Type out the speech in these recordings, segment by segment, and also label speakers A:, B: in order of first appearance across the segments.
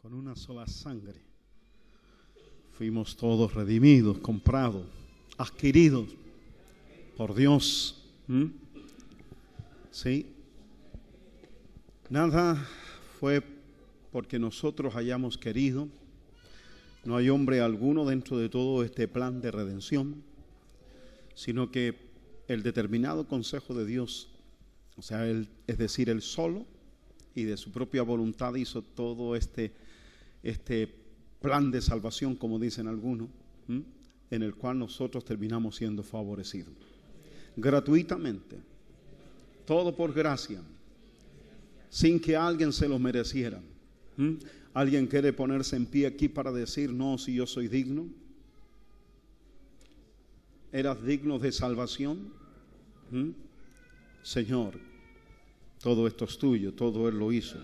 A: con una sola sangre fuimos todos redimidos, comprados, adquiridos por Dios. ¿Sí? Nada fue porque nosotros hayamos querido. No hay hombre alguno dentro de todo este plan de redención, sino que el determinado consejo de Dios, o sea, es decir, Él solo y de su propia voluntad hizo todo este plan de salvación, como dicen algunos, en el cual nosotros terminamos siendo favorecidos. Gratuitamente, todo por gracia, sin que alguien se lo mereciera. ¿Alguien quiere ponerse en pie aquí para decir, no, si yo soy digno? ¿Eras digno de salvación? Señor, todo esto es tuyo, todo Él lo hizo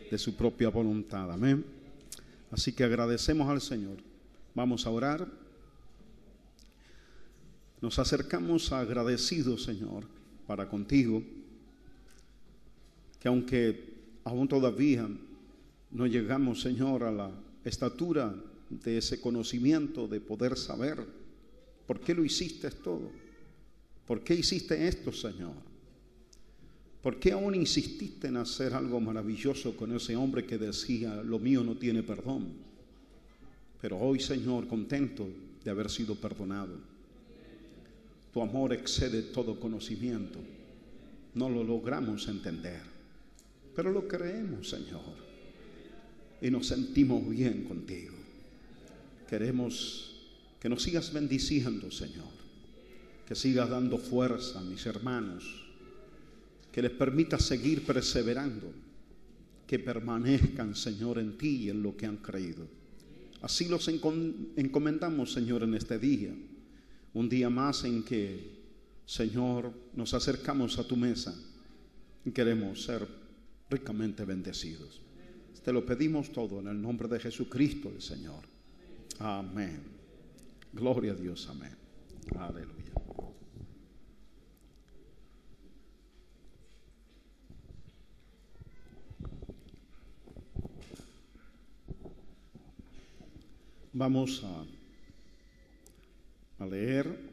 A: de su propia voluntad. Amén. Así que agradecemos al Señor. Vamos a orar. Nos acercamos agradecidos, Señor, para contigo, que aunque aún todavía no llegamos, Señor, a la estatura de ese conocimiento, de poder saber por qué lo hiciste todo, por qué hiciste esto, Señor, por qué aún insististe en hacer algo maravilloso con ese hombre que decía, lo mío no tiene perdón. Pero hoy, Señor, contento de haber sido perdonado. Tu amor excede todo conocimiento. No lo logramos entender, pero lo creemos, Señor, y nos sentimos bien contigo. Queremos que nos sigas bendiciendo, Señor, que sigas dando fuerza a mis hermanos, que les permitas seguir perseverando, que permanezcan, Señor, en ti y en lo que han creído. Así los encomendamos, Señor, en este día, un día más en que, Señor, nos acercamos a tu mesa y queremos ser ricamente bendecidos. Te lo pedimos todo en el nombre de Jesucristo el Señor. Amén. Gloria a Dios. Amén. Aleluya. Vamos a leer.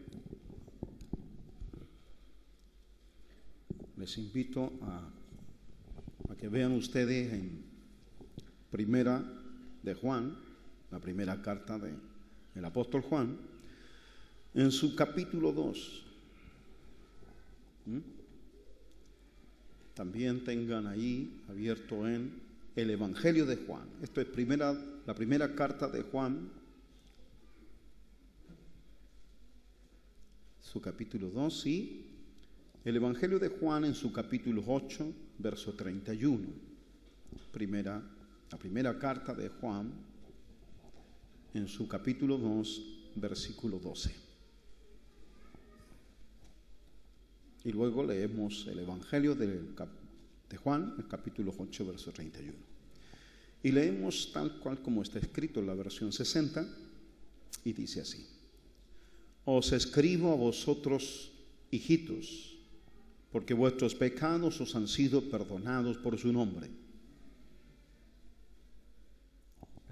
A: Les invito a que vean ustedes en Primera de Juan, la primera carta del apóstol Juan, en su capítulo 2. También tengan ahí abierto en el Evangelio de Juan. Esto es la primera carta de Juan, su capítulo 2, y el Evangelio de Juan en su capítulo 8, verso 31. La primera carta de Juan en su capítulo 2, versículo 12. Y luego leemos el Evangelio de Juan, el capítulo 8, verso 31. Y leemos tal cual como está escrito en la versión 60, y dice así: Os escribo a vosotros, hijitos, porque vuestros pecados os han sido perdonados por su nombre.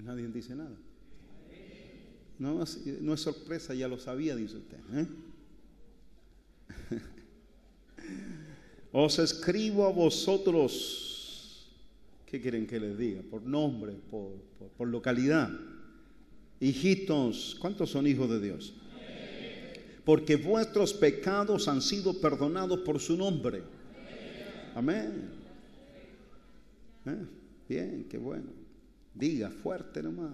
A: Nadie dice nada. No es sorpresa, ya lo sabía, dice usted. Os escribo a vosotros, ¿qué quieren que les diga? Por nombre, por localidad. Hijitos, ¿cuántos son hijos de Dios? Porque vuestros pecados han sido perdonados por su nombre. Amén. Bien, qué bueno. Diga fuerte nomás,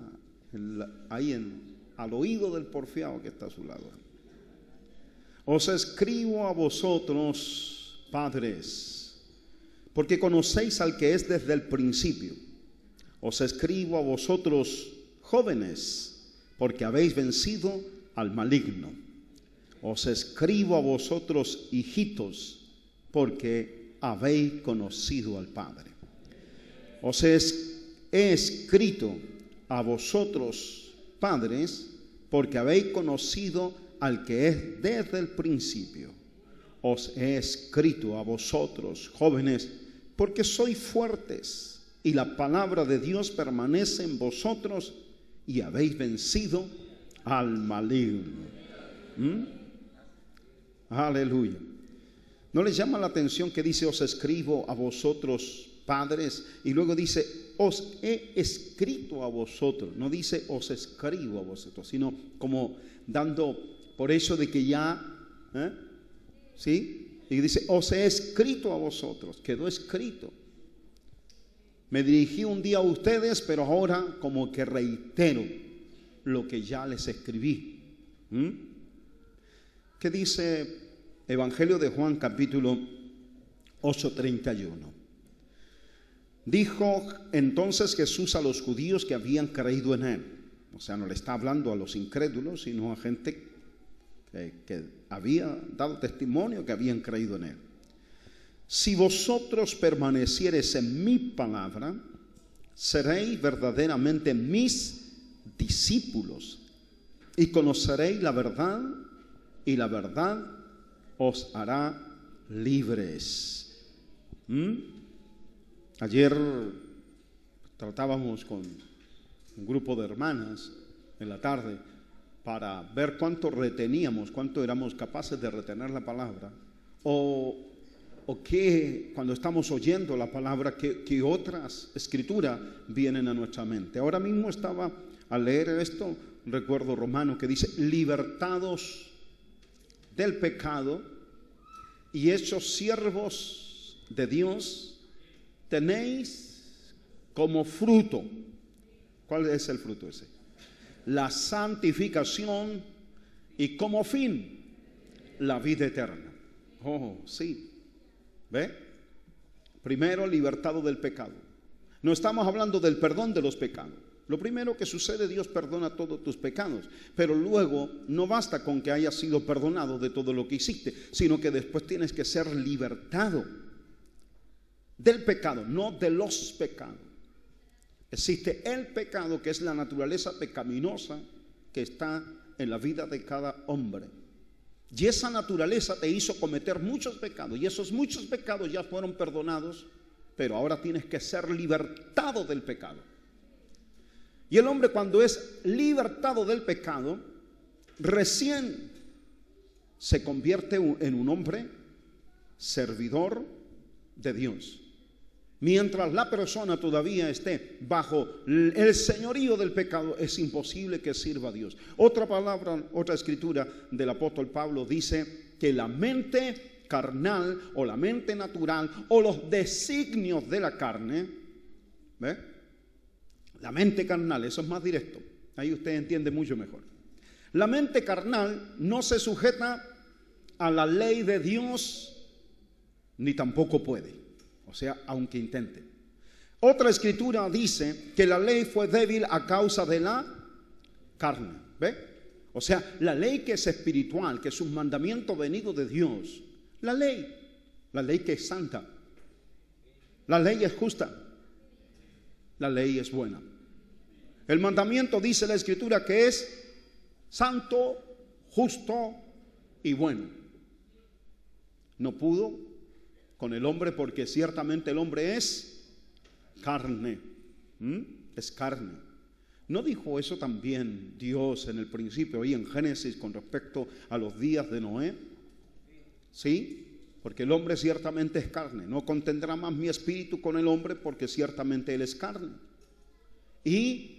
A: ahí al oído del porfiado que está a su lado. Os escribo a vosotros, padres, porque conocéis al que es desde el principio. Os escribo a vosotros, jóvenes, porque habéis vencido al maligno. Os escribo a vosotros, hijitos, porque habéis conocido al Padre. Os he escrito a vosotros, padres, porque habéis conocido al que es desde el principio. Os he escrito a vosotros, jóvenes, porque sois fuertes y la palabra de Dios permanece en vosotros y habéis vencido al maligno. Aleluya. ¿No les llama la atención que dice os escribo a vosotros padres? Y luego dice os he escrito a vosotros. No dice os escribo a vosotros, sino como dando por eso de que ya, ¿sí? Y dice os he escrito a vosotros. Quedó escrito. Me dirigí un día a ustedes, pero ahora como que reitero lo que ya les escribí. ¿Qué dice Evangelio de Juan capítulo 8:31? Dijo entonces Jesús a los judíos que habían creído en él. O sea, no le está hablando a los incrédulos, sino a gente que había dado testimonio que habían creído en él. Si vosotros permaneciereis en mi palabra, seréis verdaderamente mis discípulos y conoceréis la verdad, y la verdad os hará libres. Ayer tratábamos con un grupo de hermanas en la tarde para ver cuánto reteníamos, cuánto éramos capaces de retener la palabra, o que cuando estamos oyendo la palabra, que otras escrituras vienen a nuestra mente. Ahora mismo estaba al leer esto, recuerdo Romano que dice libertados del pecado y hechos siervos de Dios, tenéis como fruto. ¿Cuál es el fruto ese? La santificación y como fin la vida eterna. Oh, sí. ¿Ve? Primero, libertado del pecado. No estamos hablando del perdón de los pecados. Lo primero que sucede, Dios perdona todos tus pecados, pero luego no basta con que hayas sido perdonado de todo lo que hiciste, sino que después tienes que ser libertado del pecado, no de los pecados. Existe el pecado, que es la naturaleza pecaminosa que está en la vida de cada hombre. Y esa naturaleza te hizo cometer muchos pecados, y esos muchos pecados ya fueron perdonados, pero ahora tienes que ser libertado del pecado. Y el hombre, cuando es libertado del pecado, recién se convierte en un hombre servidor de Dios. Mientras la persona todavía esté bajo el señorío del pecado, es imposible que sirva a Dios. Otra palabra, otra escritura del apóstol Pablo dice que la mente carnal o la mente natural o los designios de la carne, ¿ve? La mente carnal, eso es más directo. Ahí usted entiende mucho mejor. La mente carnal no se sujeta a la ley de Dios, ni tampoco puede. O sea, aunque intente. Otra escritura dice que la ley fue débil a causa de la carne. ¿Ve? O sea, la ley que es espiritual, que es un mandamiento venido de Dios. La ley que es santa. La ley es justa. La ley es buena. El mandamiento, dice la escritura, que es santo, justo y bueno. No pudo con el hombre porque ciertamente el hombre es carne. Es carne. ¿No dijo eso también Dios en el principio, ahí en Génesis, con respecto a los días de Noé? Sí, porque el hombre ciertamente es carne. No contendrá más mi espíritu con el hombre porque ciertamente él es carne. Y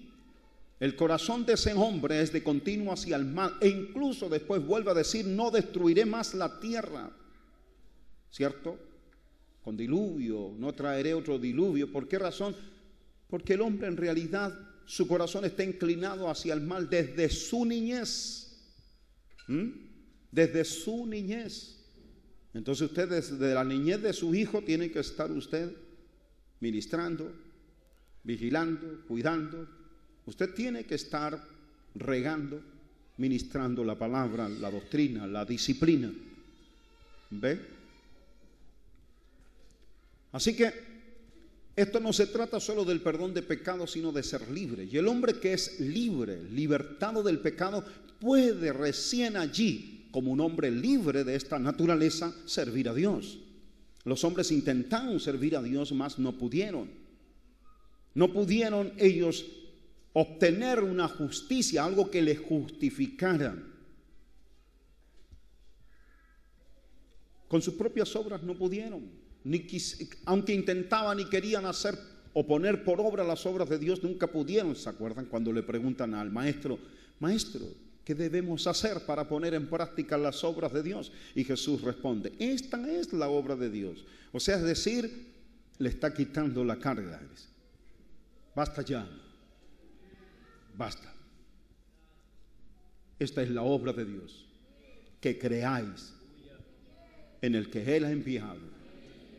A: el corazón de ese hombre es de continuo hacia el mal. E incluso después vuelve a decir, no destruiré más la tierra. ¿Cierto? Con diluvio, no traeré otro diluvio. ¿Por qué razón? Porque el hombre en realidad, su corazón está inclinado hacia el mal desde su niñez. Desde su niñez. Entonces usted desde la niñez de su hijo tiene que estar usted ministrando, vigilando, cuidando. Usted tiene que estar regando, ministrando la palabra, la doctrina, la disciplina. ¿Ve? Así que esto no se trata solo del perdón de pecados, sino de ser libre. Y el hombre que es libre, libertado del pecado, puede recién allí, como un hombre libre de esta naturaleza, servir a Dios. Los hombres intentaron servir a Dios, mas no pudieron. No pudieron ellos obtener una justicia, algo que les justificara. Con sus propias obras no pudieron, aunque intentaban y querían hacer o poner por obra las obras de Dios, nunca pudieron. ¿Se acuerdan cuando le preguntan al maestro, maestro, ¿qué debemos hacer para poner en práctica las obras de Dios? Y Jesús responde, esta es la obra de Dios. O sea, es decir, le está quitando la carga. Basta ya, basta. Esta es la obra de Dios, que creáis en el que Él ha enviado.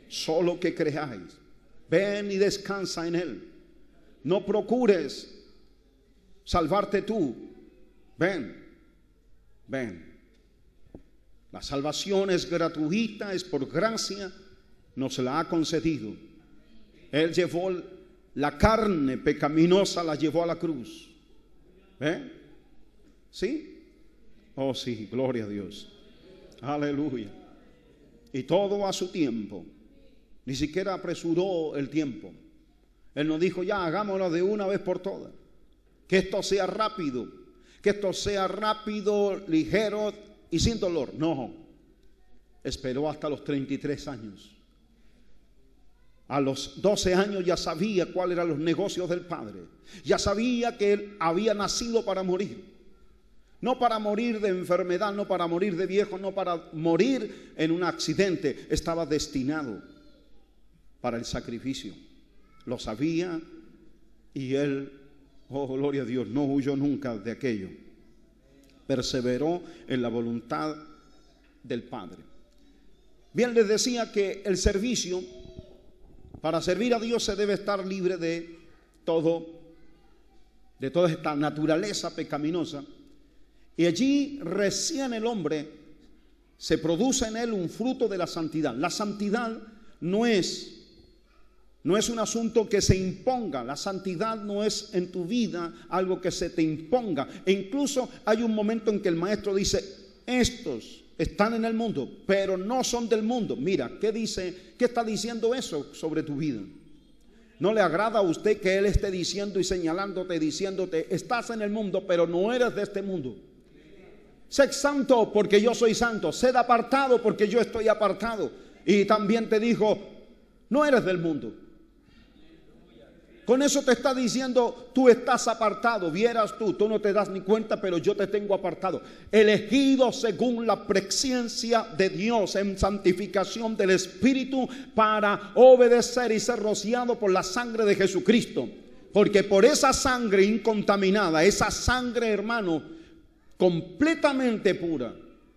A: Solo que creáis. Ven y descansa en Él. No procures salvarte tú. Ven, ven. La salvación es gratuita, es por gracia, nos la ha concedido. Él llevó la carne pecaminosa, la llevó a la cruz. ¿Ven? ¿Sí? Oh sí, gloria a Dios. Aleluya. Y todo a su tiempo. Ni siquiera apresuró el tiempo. Él no dijo, ya hagámoslo de una vez por todas. Que esto sea rápido. Que esto sea rápido, ligero y sin dolor. No. Esperó hasta los 33 años. A los 12 años ya sabía cuáles eran los negocios del Padre. Ya sabía que Él había nacido para morir. No para morir de enfermedad, no para morir de viejo, no para morir en un accidente. Estaba destinado para el sacrificio. Lo sabía y Él, oh gloria a Dios, no huyó nunca de aquello. Perseveró en la voluntad del Padre. Bien, les decía que el servicio, para servir a Dios se debe estar libre de toda esta naturaleza pecaminosa. Y allí recién el hombre se produce en él un fruto de la santidad. La santidad no es un asunto que se imponga. La santidad no es en tu vida algo que se te imponga. E incluso hay un momento en que el maestro dice, estos están en el mundo, pero no son del mundo. Mira, ¿qué dice? ¿Qué está diciendo eso sobre tu vida? ¿No le agrada a usted que Él esté diciendo y señalándote, diciéndote, estás en el mundo, pero no eres de este mundo? Sed santo porque yo soy santo. Sed apartado porque yo estoy apartado. Y también te dijo, no eres del mundo. Con eso te está diciendo, tú estás apartado. Vieras tú no te das ni cuenta, pero yo te tengo apartado. Elegido según la presciencia de Dios en santificación del Espíritu para obedecer y ser rociado por la sangre de Jesucristo. Porque por esa sangre incontaminada, esa sangre, hermano, completamente pura,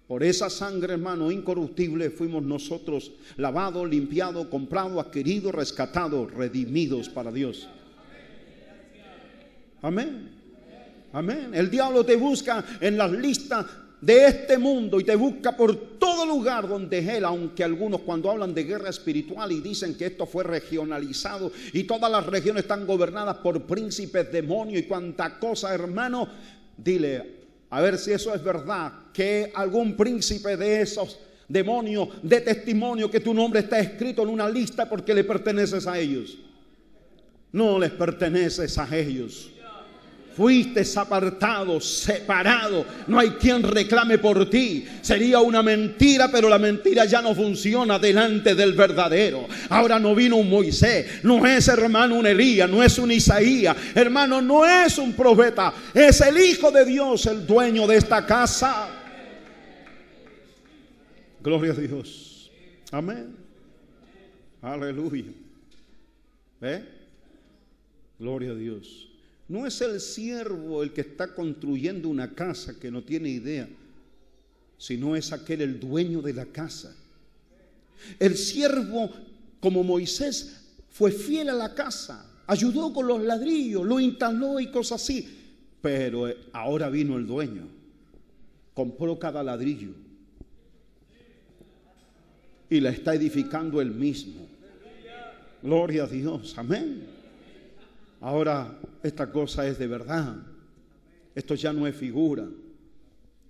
A: por esa sangre, hermano, incorruptible, fuimos nosotros lavados, limpiados, comprados, adquiridos, rescatados, redimidos para Dios. Amén. Amén. El diablo te busca en las listas de este mundo y te busca por todo lugar donde Él, aunque algunos cuando hablan de guerra espiritual y dicen que esto fue regionalizado y todas las regiones están gobernadas por príncipes, demonios y cuanta cosa, hermano, dile, a ver si eso es verdad, que algún príncipe de esos demonios dé testimonio que tu nombre está escrito en una lista porque le perteneces a ellos. No les perteneces a ellos. Fuiste apartado, separado. No hay quien reclame por ti. Sería una mentira, pero la mentira ya no funciona delante del verdadero. Ahora no vino un Moisés, no es, hermano, un Elías, no es un Isaías, hermano, no es un profeta. Es el Hijo de Dios, el dueño de esta casa. Gloria a Dios. Amén. Aleluya. ¿Ve? Gloria a Dios. No es el siervo el que está construyendo una casa que no tiene idea, sino es aquel el dueño de la casa. El siervo, como Moisés, fue fiel a la casa, ayudó con los ladrillos, lo instaló y cosas así. Pero ahora vino el dueño, compró cada ladrillo y la está edificando él mismo. Gloria a Dios, amén. Ahora esta cosa es de verdad. Esto ya no es figura.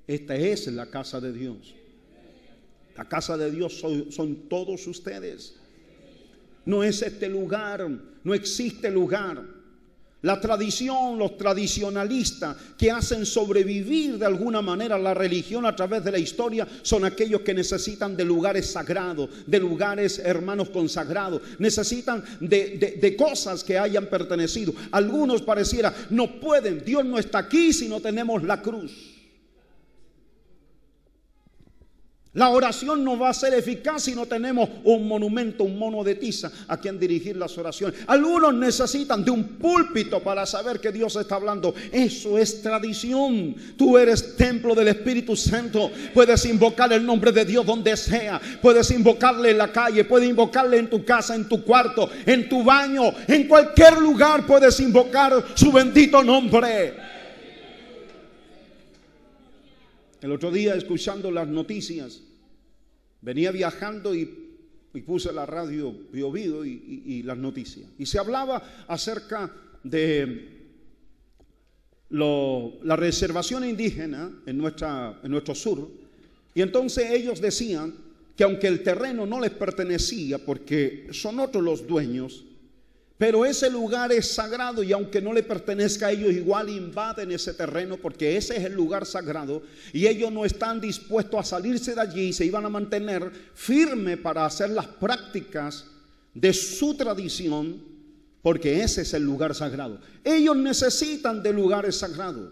A: Esta es la casa de Dios. La casa de Dios son todos ustedes. No es este lugar, no existe lugar. La tradición, los tradicionalistas que hacen sobrevivir de alguna manera la religión a través de la historia son aquellos que necesitan de lugares sagrados, de lugares, hermanos, consagrados. Necesitan de cosas que hayan pertenecido. Algunos pareciera, no pueden, Dios no está aquí si no tenemos la cruz. La oración no va a ser eficaz si no tenemos un monumento, un mono de tiza a quien dirigir las oraciones. Algunos necesitan de un púlpito para saber que Dios está hablando. Eso es tradición. Tú eres templo del Espíritu Santo. Puedes invocar el nombre de Dios donde sea. Puedes invocarle en la calle, puedes invocarle en tu casa, en tu cuarto, en tu baño, en cualquier lugar puedes invocar su bendito nombre. El otro día, escuchando las noticias, venía viajando y puse la radio Bio Bio y las noticias. Y se hablaba acerca de la reservación indígena en nuestro sur. Y entonces ellos decían que aunque el terreno no les pertenecía, porque son otros los dueños, pero ese lugar es sagrado y aunque no le pertenezca a ellos, igual invaden ese terreno porque ese es el lugar sagrado y ellos no están dispuestos a salirse de allí y se iban a mantener firmes para hacer las prácticas de su tradición porque ese es el lugar sagrado. Ellos necesitan de lugares sagrados.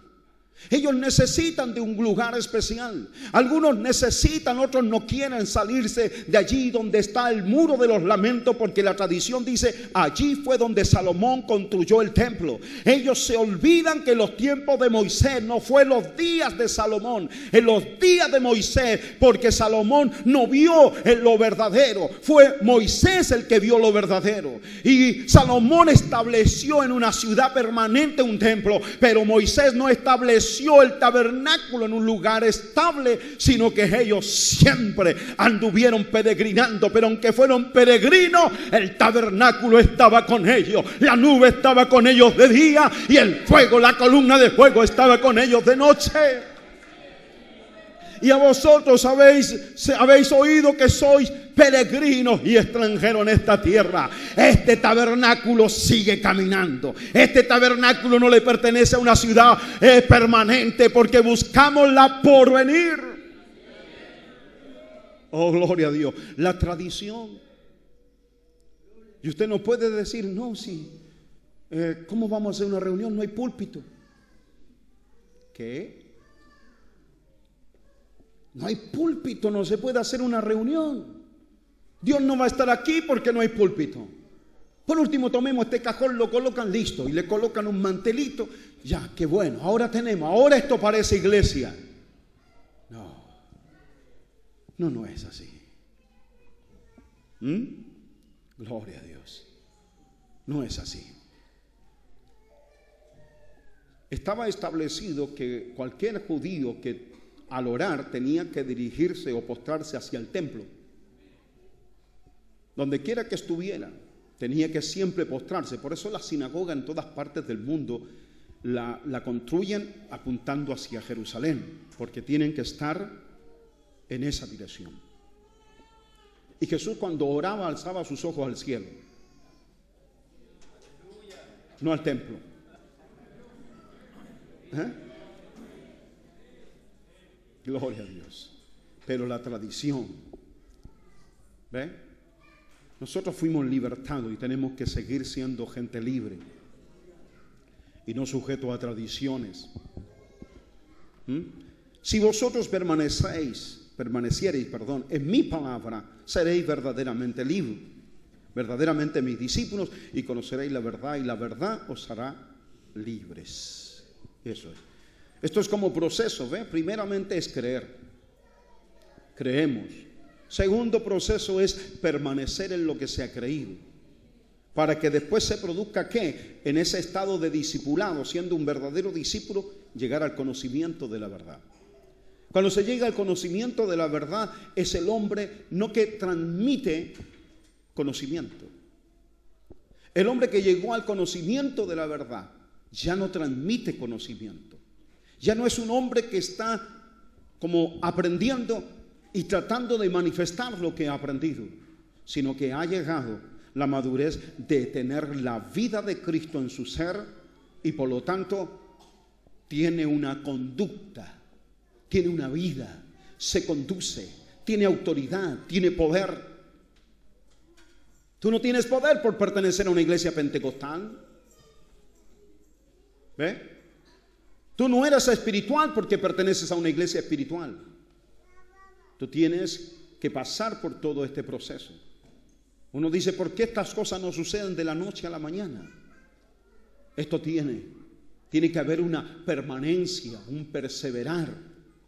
A: Ellos necesitan de un lugar especial. Algunos necesitan, otros no quieren salirse de allí donde está el muro de los lamentos, porque la tradición dice, allí fue donde Salomón construyó el templo. Ellos se olvidan que los tiempos de Moisés no fue los días de Salomón, en los días de Moisés, porque Salomón no vio en lo verdadero, fue Moisés el que vio lo verdadero. Y Salomón estableció en una ciudad permanente un templo, pero Moisés no estableció el tabernáculo en un lugar estable, sino que ellos siempre anduvieron peregrinando. Pero aunque fueron peregrinos, el tabernáculo estaba con ellos, la nube estaba con ellos de día y el fuego, la columna de fuego estaba con ellos de noche. Y a vosotros habéis oído que sois peregrinos y extranjeros en esta tierra. Este tabernáculo sigue caminando. Este tabernáculo no le pertenece a una ciudad permanente, porque buscamos la porvenir. Oh, gloria a Dios. La tradición. Y usted no puede decir, no, sí, ¿cómo vamos a hacer una reunión? No hay púlpito. ¿Qué? No hay púlpito, no se puede hacer una reunión. Dios no va a estar aquí porque no hay púlpito. Por último, tomemos este cajón, lo colocan listo y le colocan un mantelito. Ya, qué bueno, ahora tenemos, ahora esto parece iglesia. No es así. Gloria a Dios. No es así. Estaba establecido que cualquier judío que al orar tenía que dirigirse o postrarse hacia el templo. Donde quiera que estuviera, tenía que siempre postrarse. Por eso la sinagoga en todas partes del mundo la construyen apuntando hacia Jerusalén, porque tienen que estar en esa dirección. Y Jesús, cuando oraba, alzaba sus ojos al cielo, no al templo. Gloria a Dios. Pero la tradición, ¿ve? Nosotros fuimos libertados y tenemos que seguir siendo gente libre y no sujetos a tradiciones. Si vosotros permaneciereis, en mi palabra, seréis verdaderamente libres, verdaderamente mis discípulos, y conoceréis la verdad, y la verdad os hará libres. Eso es. Esto es como proceso, ¿ve? Primeramente es creer. Creemos. Segundo proceso es permanecer en lo que se ha creído, para que después se produzca, ¿qué? En ese estado de discipulado, siendo un verdadero discípulo, llegar al conocimiento de la verdad. Cuando se llega al conocimiento de la verdad, es el hombre no que transmite conocimiento. El hombre que llegó al conocimiento de la verdad ya no transmite conocimiento. Ya no es un hombre que está como aprendiendo y tratando de manifestar lo que ha aprendido, sino que ha llegado la madurez de tener la vida de Cristo en su ser y por lo tanto tiene una conducta, tiene una vida, se conduce, tiene autoridad, tiene poder. Tú no tienes poder por pertenecer a una iglesia pentecostal. ¿Ve? Tú no eres espiritual porque perteneces a una iglesia espiritual. Tú tienes que pasar por todo este proceso. Uno dice, ¿por qué estas cosas no suceden de la noche a la mañana? Esto tiene que haber una permanencia, un perseverar,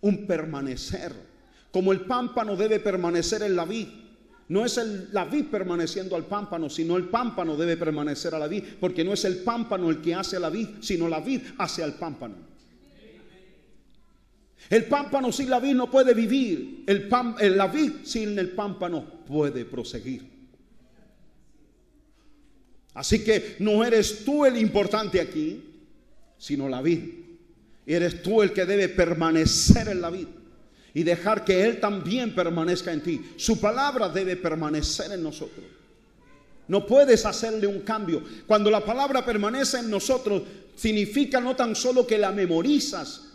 A: un permanecer. Como el pámpano debe permanecer en la vid. No es la vid permaneciendo al pámpano, sino el pámpano debe permanecer a la vid, porque no es el pámpano el que hace a la vid, sino la vid hace al pámpano. El pámpano sin la vid no puede vivir, la vid sin el pámpano puede proseguir. Así que no eres tú el importante aquí, sino la vid. Y eres tú el que debe permanecer en la vid y dejar que Él también permanezca en ti. Su palabra debe permanecer en nosotros. No puedes hacerle un cambio. Cuando la palabra permanece en nosotros, significa no tan solo que la memorizas,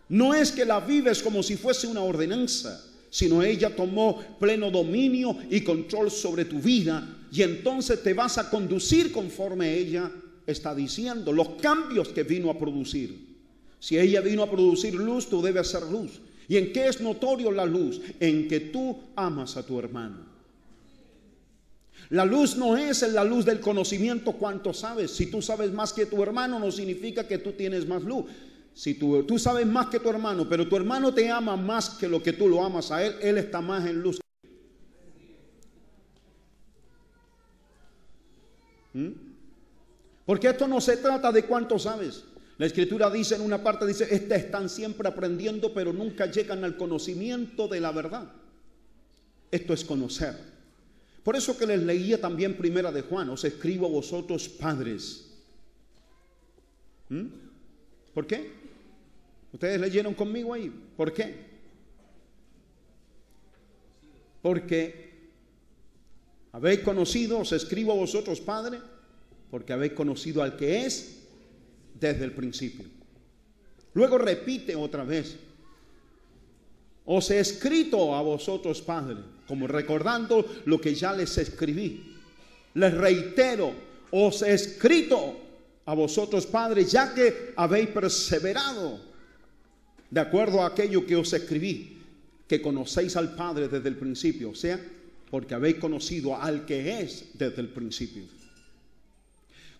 A: no es que la vives como si fuese una ordenanza, sino ella tomó pleno dominio y control sobre tu vida, y entonces te vas a conducir conforme ella está diciendo, los cambios que vino a producir. Si ella vino a producir luz, tú debes ser luz. ¿Y en qué es notorio la luz? En que tú amas a tu hermano. La luz no es la luz del conocimiento, cuánto sabes. Si tú sabes más que tu hermano, no significa que tú tienes más luz. Si tú sabes más que tu hermano, pero tu hermano te ama más que lo que tú lo amas a él, él está más en luz. Porque esto no se trata de cuánto sabes. La Escritura dice en una parte, dice, están siempre aprendiendo, pero nunca llegan al conocimiento de la verdad. Esto es conocer. Por eso que les leía también Primera de Juan, os escribo a vosotros padres. ¿Por qué? ¿Ustedes leyeron conmigo ahí? ¿Por qué? Porque habéis conocido, os escribo a vosotros padres, porque habéis conocido al que es desde el principio. Luego repite otra vez, os he escrito a vosotros padres, como recordando lo que ya les escribí. Les reitero, os he escrito a vosotros padres, ya que habéis perseverado de acuerdo a aquello que os escribí, que conocéis al Padre desde el principio, o sea, porque habéis conocido al que es desde el principio.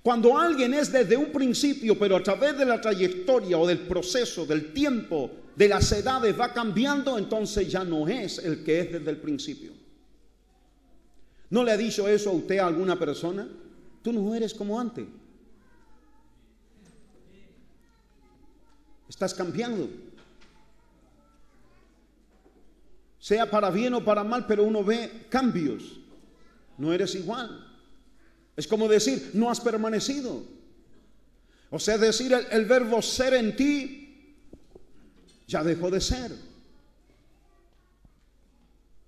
A: Cuando alguien es desde un principio, pero a través de la trayectoria o del proceso, del tiempo, de las edades va cambiando, entonces ya no es el que es desde el principio. ¿No le ha dicho eso a usted a alguna persona? Tú no eres como antes. Estás cambiando. Sea para bien o para mal, pero uno ve cambios. No eres igual. Es como decir, no has permanecido. O sea, decir el verbo ser en ti ya dejó de ser.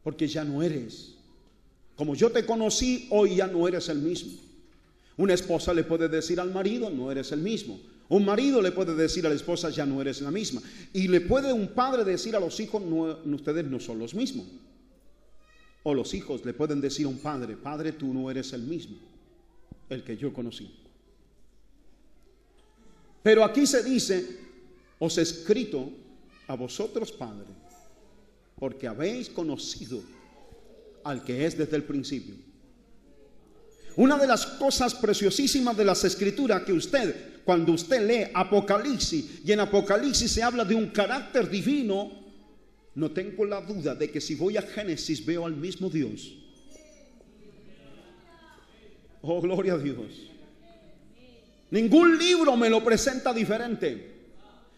A: Porque ya no eres. Como yo te conocí, hoy ya no eres el mismo. Una esposa le puede decir al marido, no eres el mismo. Un marido le puede decir a la esposa, ya no eres la misma. Y le puede un padre decir a los hijos, no, ustedes no son los mismos. O los hijos le pueden decir a un padre, padre, tú no eres el mismo, el que yo conocí. Pero aquí se dice, os he escrito a vosotros, padre, porque habéis conocido al que es desde el principio. Una de las cosas preciosísimas de las Escrituras que usted, cuando usted lee Apocalipsis, y en Apocalipsis se habla de un carácter divino, no tengo la duda de que si voy a Génesis veo al mismo Dios. Oh, gloria a Dios. Ningún libro me lo presenta diferente.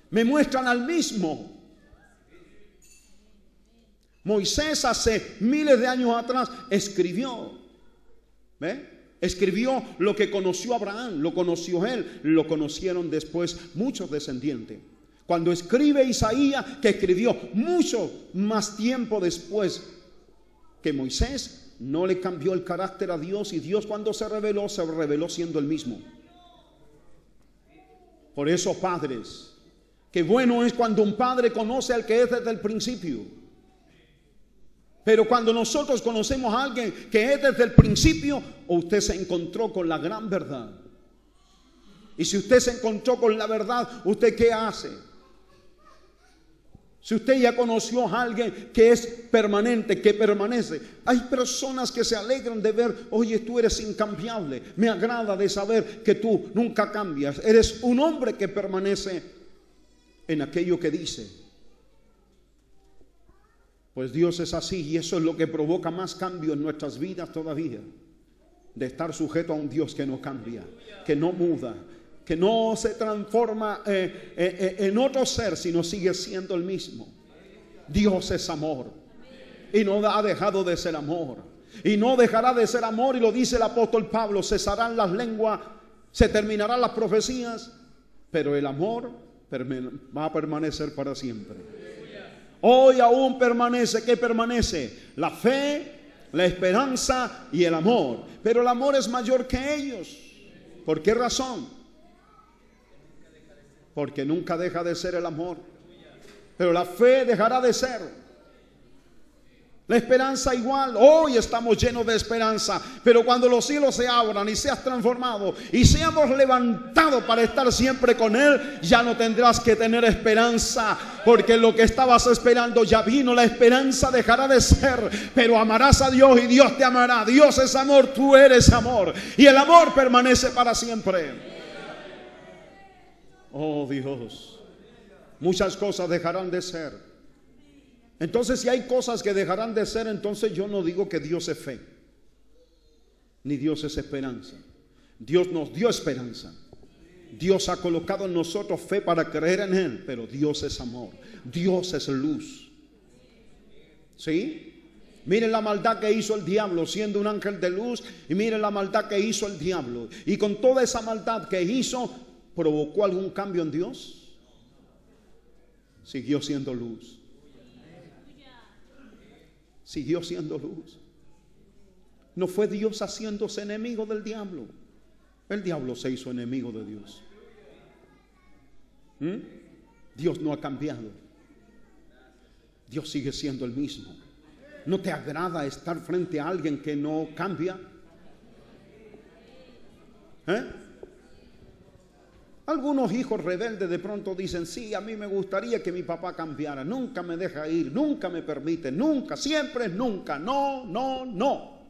A: Me muestran al mismo. Moisés hace miles de años atrás escribió. ¿Ve? Escribió lo que conoció Abraham, lo conoció él, lo conocieron después muchos descendientes. Cuando escribe Isaías, que escribió mucho más tiempo después que Moisés, no le cambió el carácter a Dios, y Dios cuando se reveló siendo el mismo. Por eso, padres, qué bueno es cuando un padre conoce al que es desde el principio. Pero cuando nosotros conocemos a alguien que es desde el principio, usted se encontró con la gran verdad. Y si usted se encontró con la verdad, ¿usted qué hace? Si usted ya conoció a alguien que es permanente, que permanece. Hay personas que se alegran de ver, oye, tú eres incambiable. Me agrada de saber que tú nunca cambias. Eres un hombre que permanece en aquello que dice. Pues Dios es así, y eso es lo que provoca más cambio en nuestras vidas todavía. De estar sujeto a un Dios que no cambia, que no muda, que no se transforma en otro ser, sino sigue siendo el mismo. Dios es amor y no ha dejado de ser amor, y no dejará de ser amor. Y lo dice el apóstol Pablo: cesarán las lenguas, se terminarán las profecías, pero el amor va a permanecer para siempre. Hoy aún permanece. ¿Qué permanece? La fe, la esperanza y el amor. Pero el amor es mayor que ellos. ¿Por qué razón? Porque nunca deja de ser el amor. Pero la fe dejará de ser. La esperanza igual. Hoy estamos llenos de esperanza, pero cuando los cielos se abran y seas transformado y seamos levantados para estar siempre con Él, ya no tendrás que tener esperanza, porque lo que estabas esperando ya vino. La esperanza dejará de ser, pero amarás a Dios y Dios te amará. Dios es amor, tú eres amor, y el amor permanece para siempre. Oh Dios, muchas cosas dejarán de ser. Entonces, si hay cosas que dejarán de ser, entonces yo no digo que Dios es fe, ni Dios es esperanza. Dios nos dio esperanza. Dios ha colocado en nosotros fe para creer en Él, pero Dios es amor. Dios es luz. ¿Sí? Miren la maldad que hizo el diablo siendo un ángel de luz, y miren la maldad que hizo el diablo. Y con toda esa maldad que hizo, ¿provocó algún cambio en Dios? Siguió siendo luz. Siguió siendo luz. No fue Dios haciéndose enemigo del diablo. El diablo se hizo enemigo de Dios. Dios no ha cambiado. Dios sigue siendo el mismo. ¿No te agrada estar frente a alguien que no cambia? Algunos hijos rebeldes de pronto dicen: sí, a mí me gustaría que mi papá cambiara. Nunca me deja ir, nunca me permite, nunca, siempre es nunca. No, no, no.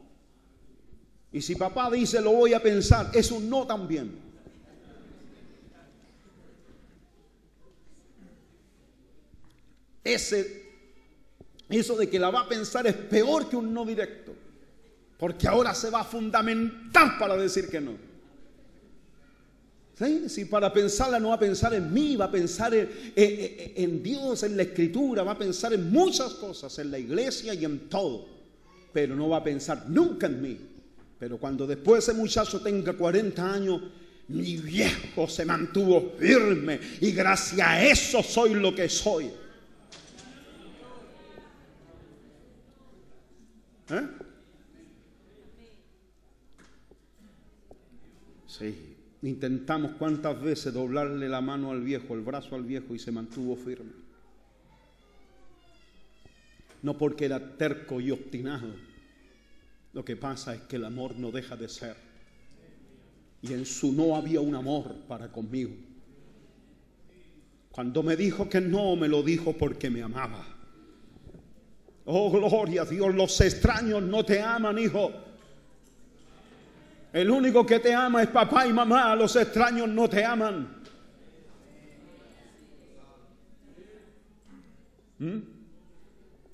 A: Y si papá dice lo voy a pensar, es un no también. Eso de que la va a pensar es peor que un no directo, porque ahora se va a fundamentar para decir que no. ¿Sí? Si para pensarla no va a pensar en mí, va a pensar en Dios, en la Escritura, va a pensar en muchas cosas, en la iglesia y en todo, pero no va a pensar nunca en mí. Pero cuando después ese muchacho tenga 40 años, mi viejo se mantuvo firme y gracias a eso soy lo que soy. Sí. Intentamos cuántas veces doblarle la mano al viejo, el brazo al viejo, y se mantuvo firme. No porque era terco y obstinado. Lo que pasa es que el amor no deja de ser. Y en su no había un amor para conmigo. Cuando me dijo que no, me lo dijo porque me amaba. Oh, gloria a Dios. Los extraños no te aman, hijo. El único que te ama es papá y mamá. Los extraños no te aman.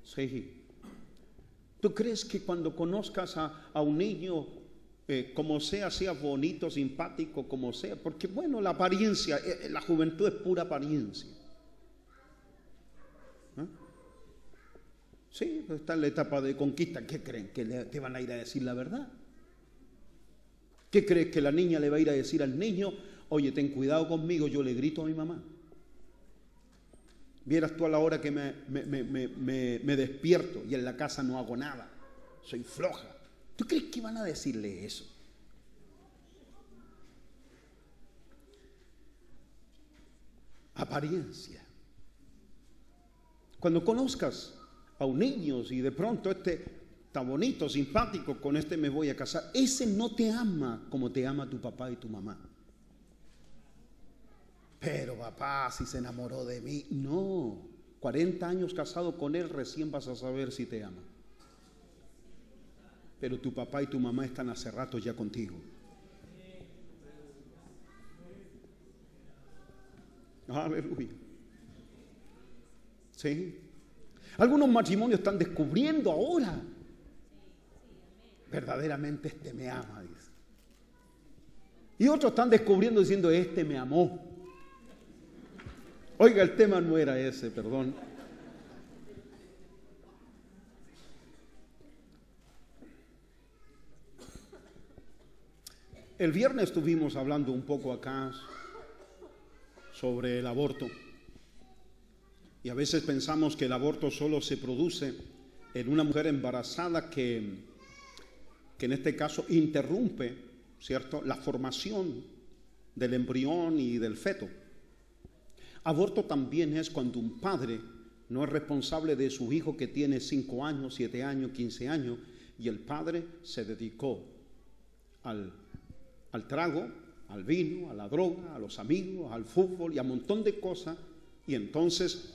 A: Sí. ¿Tú crees que cuando conozcas a un niño, como sea bonito, simpático, como sea? Porque bueno, la apariencia, la juventud es pura apariencia. Sí, está en la etapa de conquista. ¿Qué creen? ¿Que te van a ir a decir la verdad? ¿Qué crees? ¿Que la niña le va a ir a decir al niño: oye, ten cuidado conmigo, yo le grito a mi mamá? Vieras tú a la hora que me despierto y en la casa no hago nada, soy floja. ¿Tú crees que van a decirle eso? apariencia. Cuando conozcas a un niño y de pronto este está bonito, simpático, con este me voy a casar, ese no te ama como te ama tu papá y tu mamá. Pero papá, si se enamoró de mí, no, 40 años casado con él, recién vas a saber si te ama. Pero tu papá y tu mamá están hace rato ya contigo. Aleluya. Sí. Algunos matrimonios están descubriendo ahora, verdaderamente este me ama, dice. Y otros están descubriendo diciendo, este me amó. Oiga, el tema no era ese, perdón. El viernes estuvimos hablando un poco acá sobre el aborto. Y a veces pensamos que el aborto solo se produce en una mujer embarazada que en este caso interrumpe, ¿cierto?, la formación del embrión y del feto. Aborto también es cuando un padre no es responsable de su hijo que tiene 5 años, 7 años, 15 años, y el padre se dedicó al trago, al vino, a la droga, a los amigos, al fútbol y a un montón de cosas, y entonces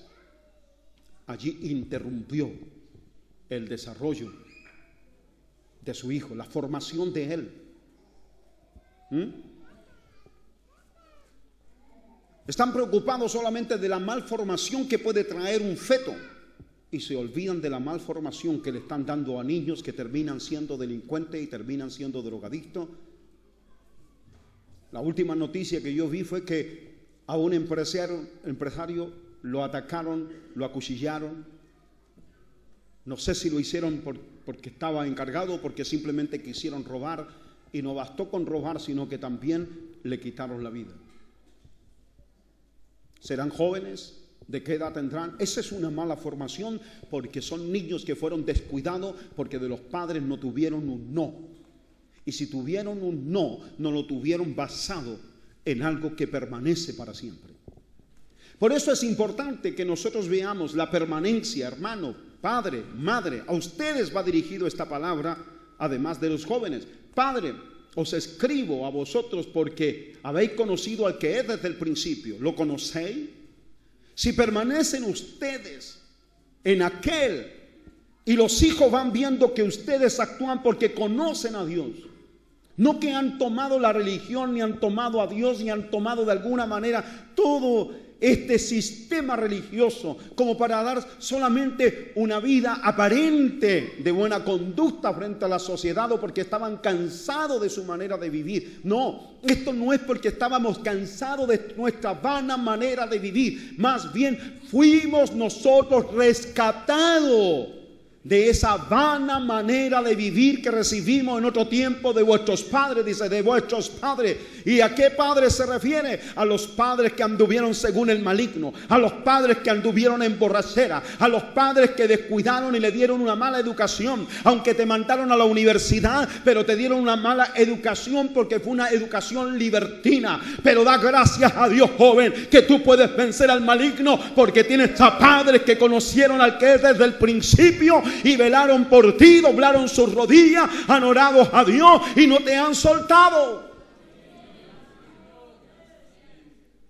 A: allí interrumpió el desarrollo de su hijo, la formación de él. Están preocupados solamente de la malformación que puede traer un feto y se olvidan de la malformación que le están dando a niños que terminan siendo delincuentes y terminan siendo drogadictos. La última noticia que yo vi fue que a un empresario lo atacaron, lo acuchillaron. No sé si lo hicieron porque estaba encargado o porque simplemente quisieron robar, y no bastó con robar, sino que también le quitaron la vida. ¿Serán jóvenes? ¿De qué edad tendrán? Esa es una mala formación, porque son niños que fueron descuidados porque de los padres no tuvieron un no. Y si tuvieron un no, no lo tuvieron basado en algo que permanece para siempre. Por eso es importante que nosotros veamos la permanencia, hermano, padre, madre. A ustedes va dirigido esta palabra, además de los jóvenes. Padre, os escribo a vosotros porque habéis conocido al que es desde el principio. ¿Lo conocéis? Si permanecen ustedes en aquel, y los hijos van viendo que ustedes actúan porque conocen a Dios, no que han tomado la religión, ni han tomado a Dios, ni han tomado de alguna manera todo este sistema religioso como para dar solamente una vida aparente de buena conducta frente a la sociedad, o porque estaban cansados de su manera de vivir. No, esto no es porque estábamos cansados de nuestra vana manera de vivir. Más bien fuimos nosotros rescatados de esa vana manera de vivir que recibimos en otro tiempo de vuestros padres, dice, de vuestros padres. ¿Y a qué padres se refiere? A los padres que anduvieron según el maligno, a los padres que anduvieron en borrachera, a los padres que descuidaron y le dieron una mala educación, aunque te mandaron a la universidad, pero te dieron una mala educación porque fue una educación libertina. Pero da gracias a Dios, joven, que tú puedes vencer al maligno porque tienes a padres que conocieron al que es desde el principio y velaron por ti, doblaron sus rodillas, han orado a Dios y no te han soltado.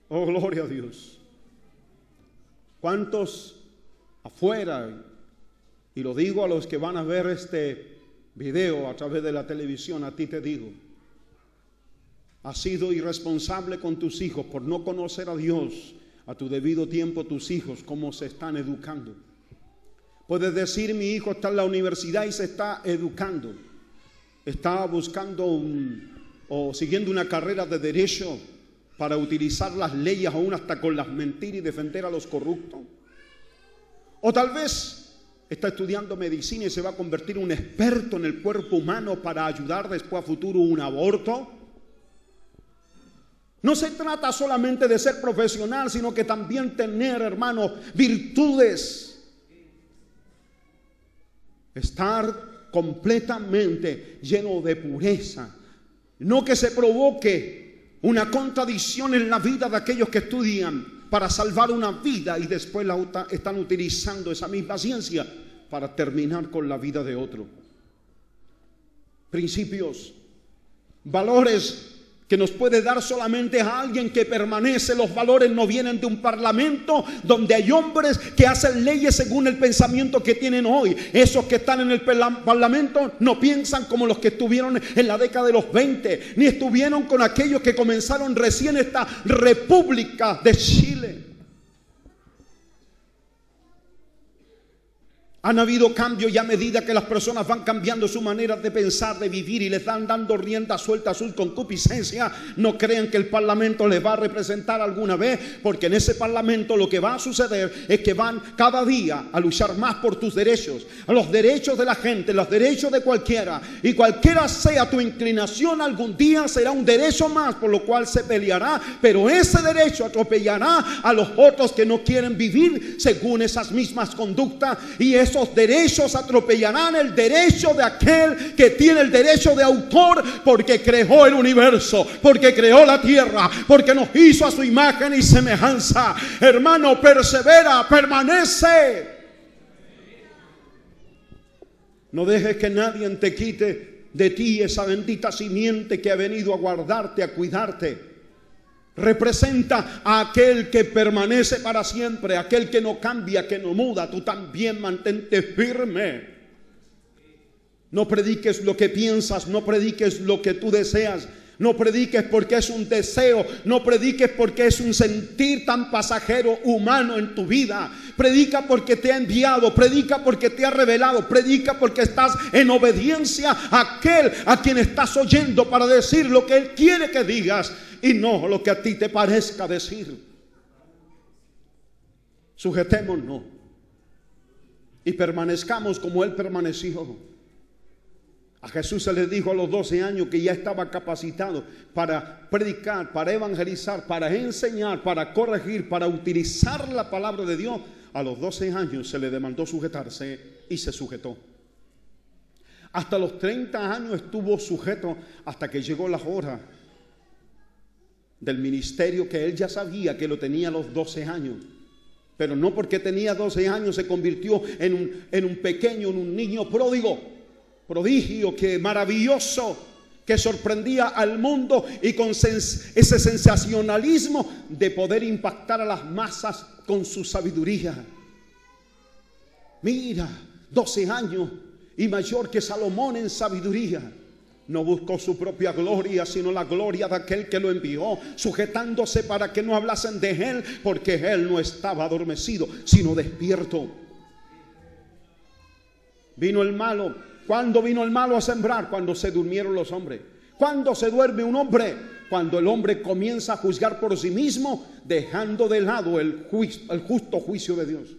A: Oh, gloria a Dios. ¿Cuántos afuera, y lo digo a los que van a ver este video a través de la televisión, a ti te digo, has sido irresponsable con tus hijos por no conocer a Dios a tu debido tiempo? Tus hijos, ¿cómo se están educando? Puedes decir, mi hijo está en la universidad y se está educando, está buscando o siguiendo una carrera de derecho para utilizar las leyes aún hasta con las mentiras y defender a los corruptos. O tal vez está estudiando medicina y se va a convertir en un experto en el cuerpo humano para ayudar después a futuro un aborto. No se trata solamente de ser profesional, sino que también tener, hermanos, virtudes. Estar completamente lleno de pureza. No que se provoque una contradicción en la vida de aquellos que estudian para salvar una vida y después están utilizando esa misma ciencia para terminar con la vida de otro. Principios, valores que nos puede dar solamente a alguien que permanece. Los valores no vienen de un parlamento donde hay hombres que hacen leyes según el pensamiento que tienen hoy. Esos que están en el parlamento no piensan como los que estuvieron en la década de los 20, ni estuvieron con aquellos que comenzaron recién esta República de Chile. Han habido cambios y a medida que las personas van cambiando su manera de pensar, de vivir y les están dando rienda suelta a su concupiscencia, no crean que el parlamento les va a representar alguna vez, porque en ese parlamento lo que va a suceder es que van cada día a luchar más por tus derechos, a los derechos de la gente, los derechos de cualquiera, y cualquiera sea tu inclinación, algún día será un derecho más por lo cual se peleará, pero ese derecho atropellará a los otros que no quieren vivir según esas mismas conductas, y esos derechos atropellarán el derecho de aquel que tiene el derecho de autor, porque creó el universo, porque creó la tierra, porque nos hizo a su imagen y semejanza. Hermano, persevera, permanece. No dejes que nadie te quite de ti esa bendita simiente que ha venido a guardarte, a cuidarte. Representa a aquel que permanece para siempre, aquel que no cambia, que no muda. Tú también mantente firme. No prediques lo que piensas, no prediques lo que tú deseas, no prediques porque es un deseo, no prediques porque es un sentir tan pasajero humano en tu vida. Predica porque te ha enviado, predica porque te ha revelado, predica porque estás en obediencia a aquel a quien estás oyendo para decir lo que él quiere que digas y no lo que a ti te parezca decir. Sujetémonos y permanezcamos como él permaneció. A Jesús se le dijo a los 12 años que ya estaba capacitado para predicar, para evangelizar, para enseñar, para corregir, para utilizar la palabra de Dios. A los 12 años se le demandó sujetarse y se sujetó. Hasta los 30 años estuvo sujeto hasta que llegó la hora del ministerio que él ya sabía que lo tenía a los 12 años. Pero no porque tenía 12 años se convirtió en un pequeño, en un niño prodigio, que maravilloso, que sorprendía al mundo y con ese sensacionalismo de poder impactar a las masas con su sabiduría. Mira, 12 años y mayor que Salomón en sabiduría. No buscó su propia gloria, sino la gloria de aquel que lo envió, sujetándose para que no hablasen de él, porque él no estaba adormecido, sino despierto. Vino el malo. ¿Cuándo vino el malo a sembrar? Cuando se durmieron los hombres. ¿Cuándo se duerme un hombre? Cuando el hombre comienza a juzgar por sí mismo, dejando de lado el justo juicio de Dios.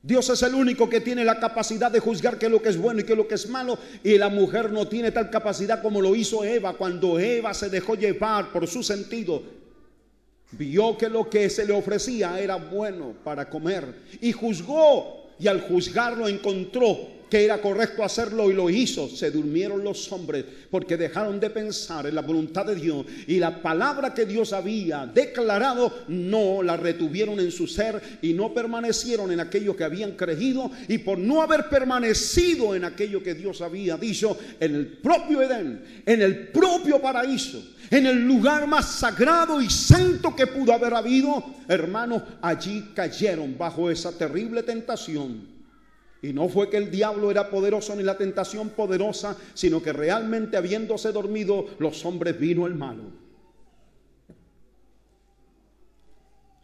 A: Dios es el único que tiene la capacidad de juzgar qué es lo que es bueno y qué es lo que es malo, y la mujer no tiene tal capacidad como lo hizo Eva. Cuando Eva se dejó llevar por su sentido, vio que lo que se le ofrecía era bueno para comer y juzgó, y al juzgarlo encontró que era correcto hacerlo y lo hizo. Se durmieron los hombres porque dejaron de pensar en la voluntad de Dios, y la palabra que Dios había declarado no la retuvieron en su ser y no permanecieron en aquello que habían creído, y por no haber permanecido en aquello que Dios había dicho, en el propio Edén, en el propio paraíso, en el lugar más sagrado y santo que pudo haber habido, hermanos, allí cayeron bajo esa terrible tentación. Y no fue que el diablo era poderoso ni la tentación poderosa, sino que realmente, habiéndose dormido los hombres, vino el malo.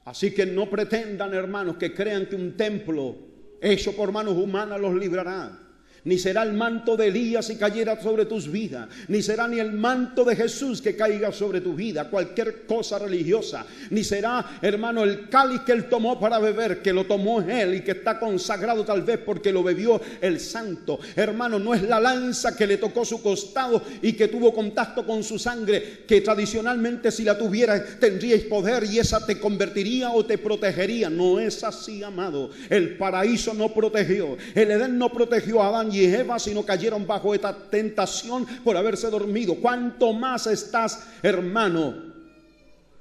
A: Así que no pretendan, hermanos, que crean que un templo hecho por manos humanas los librará. Ni será el manto de Elías si cayera sobre tus vidas, ni será ni el manto de Jesús que caiga sobre tu vida, cualquier cosa religiosa, ni será, hermano, el cáliz que él tomó para beber, que lo tomó él y que está consagrado tal vez porque lo bebió el santo. Hermano, no es la lanza que le tocó su costado y que tuvo contacto con su sangre, que tradicionalmente si la tuvieras tendríais poder y esa te convertiría o te protegería. No es así, amado. El paraíso no protegió, el Edén no protegió a Adán y Eva, sino cayeron bajo esta tentación por haberse dormido. ¿Cuánto más estás, hermano,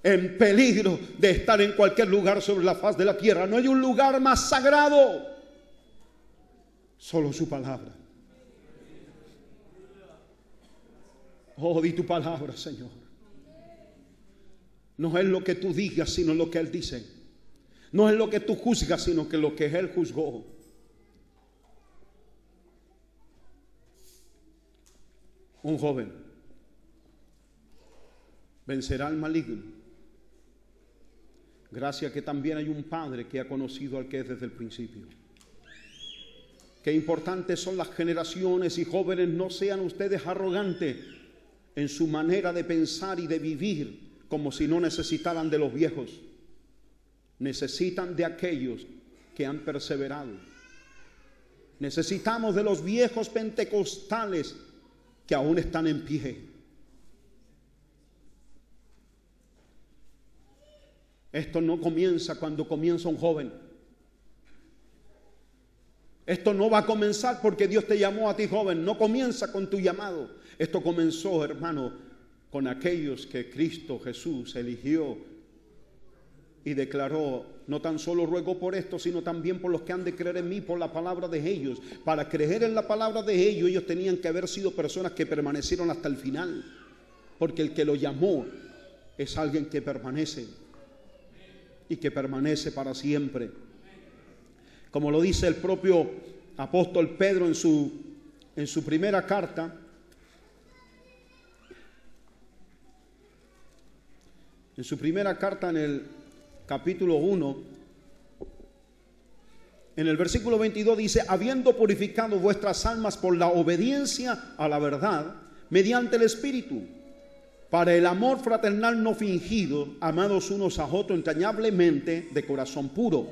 A: en peligro de estar en cualquier lugar sobre la faz de la tierra. No hay un lugar más sagrado, solo su palabra. Oh, di tu palabra, Señor. No es lo que tú digas, sino lo que Él dice. No es lo que tú juzgas, sino que lo que Él juzgó. Un joven vencerá al maligno, gracias a que también hay un Padre que ha conocido al que es desde el principio. Qué importantes son las generaciones, y jóvenes, no sean ustedes arrogantes en su manera de pensar y de vivir, como si no necesitaran de los viejos. Necesitan de aquellos que han perseverado. Necesitamos de los viejos pentecostales que aún están en pie. Esto no comienza cuando comienza un joven. Esto no va a comenzar porque Dios te llamó a ti, joven. No comienza con tu llamado. Esto comenzó, hermano, con aquellos que Cristo Jesús eligió y declaró: no tan solo ruego por esto, sino también por los que han de creer en mí, por la palabra de ellos. Para creer en la palabra de ellos tenían que haber sido personas que permanecieron hasta el final, porque el que lo llamó es alguien que permanece, y que permanece para siempre. Como lo dice el propio apóstol Pedro en su primera carta, en el capítulo 1, en el versículo 22 dice: habiendo purificado vuestras almas por la obediencia a la verdad, mediante el Espíritu, para el amor fraternal no fingido, amados unos a otros entrañablemente de corazón puro,